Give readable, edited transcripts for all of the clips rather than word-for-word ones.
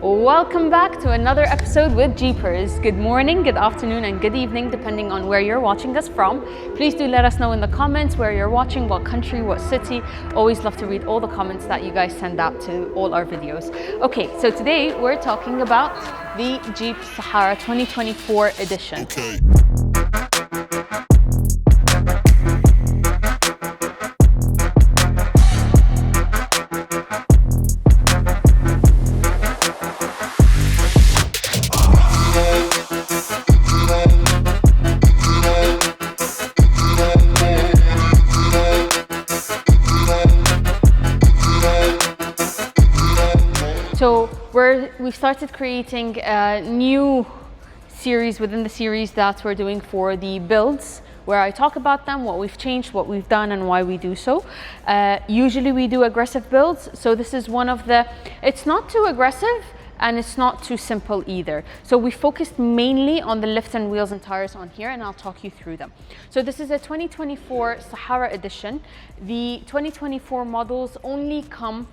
Welcome back to another episode with Jeepers. Good morning, good afternoon, and good evening, depending on where you're watching us from. Please do let us know in the comments where you're watching, what country, what city. Always love to read all the comments that you guys send out to all our videos. Okay, so today we're talking about the Jeep Sahara 2024 edition. Okay. So we've started creating a new series within the series that we're doing for the builds, where I talk about them, what we've changed, what we've done, and why we do so. Usually we do aggressive builds, so this is one of the, it's not too aggressive and it's not too simple either. So we focused mainly on the lift and wheels and tires on here, and I'll talk you through them. So this is a 2024 Sahara edition. The 2024 models only come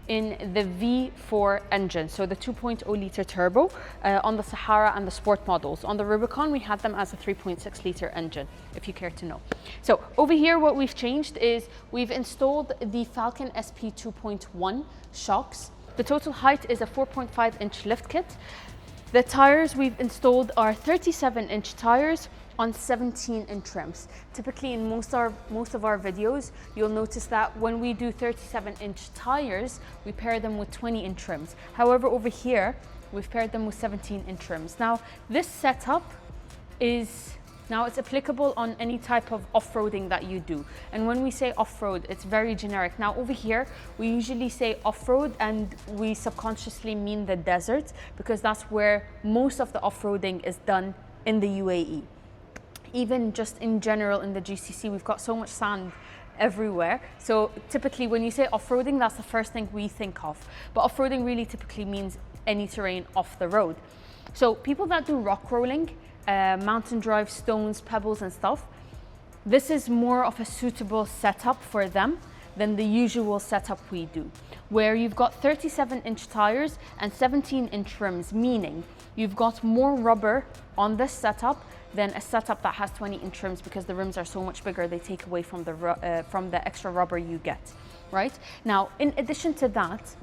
in the V4 engine, so the 2.0 liter turbo on the Sahara and the sport models. On the Rubicon, we had them as a 3.6 liter engine, if you care to know. So over here, what we've changed is we've installed the Falcon SP 2.1 shocks. The total height is a 4.5 inch lift kit. The tires we've installed are 37 inch tires on 17 inch rims. Typically in most of our videos, you'll notice that when we do 37 inch tires, we pair them with 20 inch rims. However, over here, we've paired them with 17 inch rims. Now, this setup is, now it's applicable on any type of off-roading that you do. And when we say off-road, it's very generic. Now over here, we usually say off-road and we subconsciously mean the desert, because that's where most of the off-roading is done in the UAE. Even just in general in the GCC, we've got so much sand everywhere. So typically when you say off-roading, that's the first thing we think of. But off-roading really typically means any terrain off the road. So people that do rock rolling, mountain drive, stones, pebbles and stuff, this is more of a suitable setup for them than the usual setup we do, where you've got 37 inch tires and 17 inch rims, meaning you've got more rubber on this setup than a setup that has 20 inch rims, because the rims are so much bigger, they take away from the extra rubber you get, right? Now, in addition to that,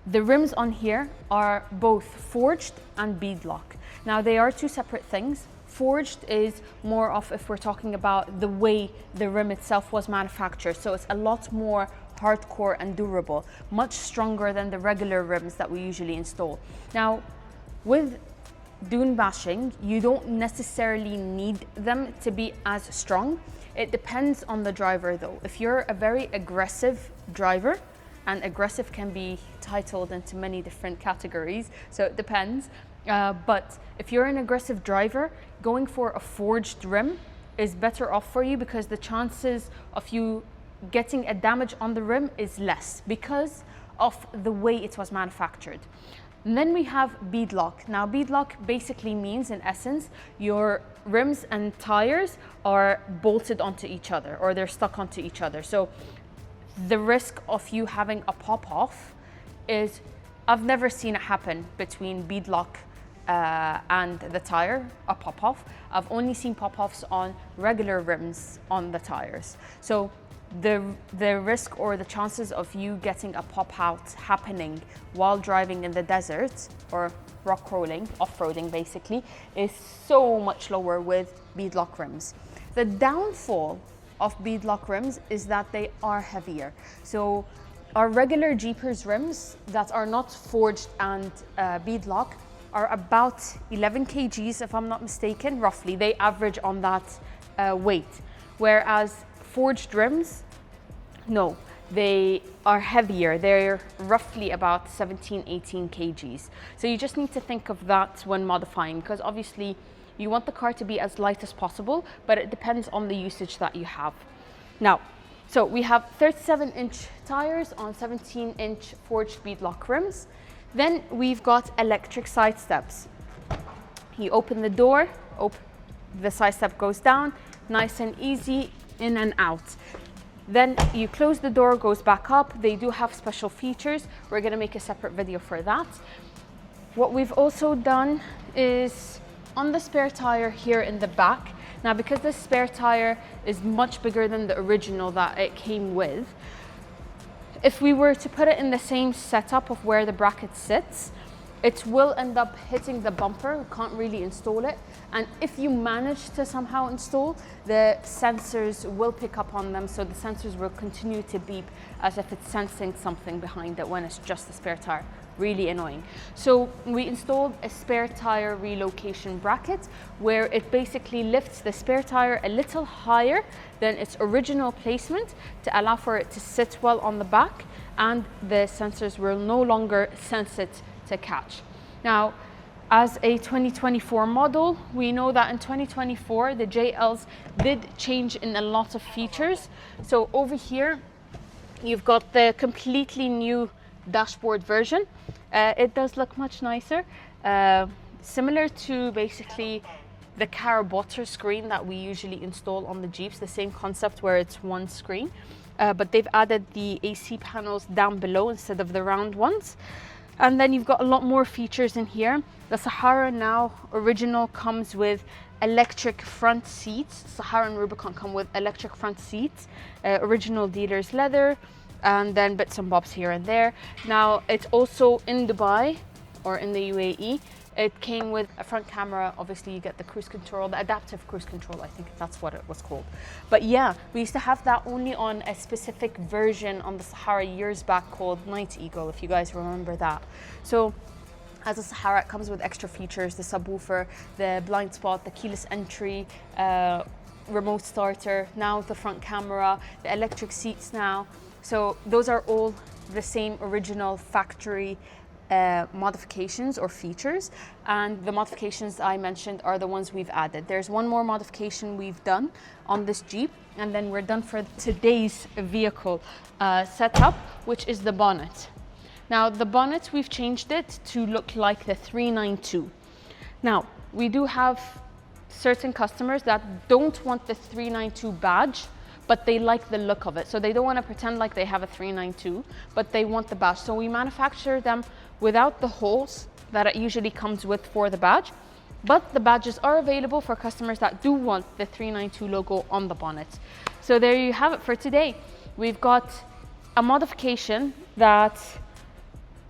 the rims on here are both forged and beadlock. Now, they are two separate things. Forged is more of, if we're talking about the way the rim itself was manufactured, so it's a lot more hardcore and durable, much stronger than the regular rims that we usually install. Now, with dune bashing, you don't necessarily need them to be as strong. It depends on the driver though. If you're a very aggressive driver, and aggressive can be titled into many different categories, so it depends. But if you're an aggressive driver, going for a forged rim is better off for you, because the chances of you getting a damage on the rim is less because of the way it was manufactured. And then we have beadlock. Now, beadlock basically means, in essence, your rims and tires are bolted onto each other, or they're stuck onto each other. So the risk of you having a pop-off is, I've never seen it happen between beadlock and the tire, a pop-off. I've only seen pop-offs on regular rims on the tires. So the risk or the chances of you getting a pop-out happening while driving in the desert or rock rolling, off-roading basically, is so much lower with beadlock rims. The downfall of beadlock rims is that they are heavier. So our regular Jeepers rims that are not forged and beadlock are about 11 kgs, if I'm not mistaken, roughly. They average on that weight. Whereas forged rims, no, they are heavier. They're roughly about 17, 18 kgs. So you just need to think of that when modifying, because obviously you want the car to be as light as possible, but it depends on the usage that you have. Now, so we have 37 inch tires on 17 inch forged beadlock rims. Then we've got electric side steps. You open the door, the side step goes down, nice and easy, in and out. Then you close the door, goes back up. They do have special features. We're gonna make a separate video for that. What we've also done is on the spare tire here in the back. Now, because the spare tire is much bigger than the original that it came with, if we were to put it in the same setup of where the bracket sits, it will end up hitting the bumper. We can't really install it. And if you manage to somehow install, the sensors will pick up on them. So the sensors will continue to beep as if it's sensing something behind it when it's just the spare tire. Really annoying. So we installed a spare tire relocation bracket where it basically lifts the spare tire a little higher than its original placement to allow for it to sit well on the back, and the sensors will no longer sense it to catch. Now, as a 2024 model, we know that in 2024, the JLs did change in a lot of features. So over here, you've got the completely new dashboard version. It does look much nicer, similar to basically the Carabotter screen that we usually install on the Jeeps, the same concept where it's one screen, but they've added the AC panels down below instead of the round ones. And then you've got a lot more features in here. The Sahara now original comes with electric front seats. Sahara and Rubicon come with electric front seats, original dealer's leather, and then bits and bobs here and there. Now, it's also in Dubai or in the UAE. It came with a front camera. Obviously, you get the cruise control, the adaptive cruise control, I think that's what it was called. But yeah, we used to have that only on a specific version on the Sahara years back called Night Eagle, if you guys remember that. So as a Sahara, it comes with extra features, the subwoofer, the blind spot, the keyless entry, remote starter, now the front camera, the electric seats now. So those are all the same original factory modifications or features, and the modifications I mentioned are the ones we've added. There's one more modification we've done on this Jeep, and then we're done for today's vehicle setup, which is the bonnet. Now, the bonnet, we've changed it to look like the 392. Now, we do have certain customers that don't want the 392 badge, but they like the look of it. So they don't want to pretend like they have a 392, but they want the badge. So we manufacture them without the holes that it usually comes with for the badge, but the badges are available for customers that do want the 392 logo on the bonnet. So there you have it for today. We've got a modification that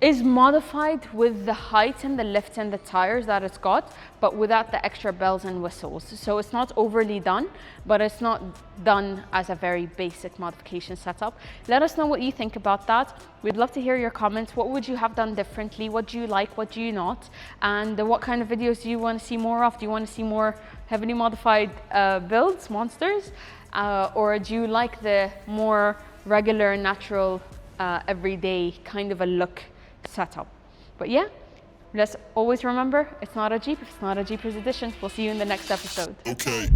is modified with the height and the lift and the tires that it's got, but without the extra bells and whistles. So it's not overly done, but it's not done as a very basic modification setup. Let us know what you think about that. We'd love to hear your comments. What would you have done differently? What do you like? What do you not? And what kind of videos do you want to see more of? Do you want to see more heavily modified builds, monsters? Or do you like the more regular, natural, everyday kind of a look setup? But yeah, let's always remember, it's not a Jeep if it's not a Jeepers edition. We'll see you in the next episode. Okay.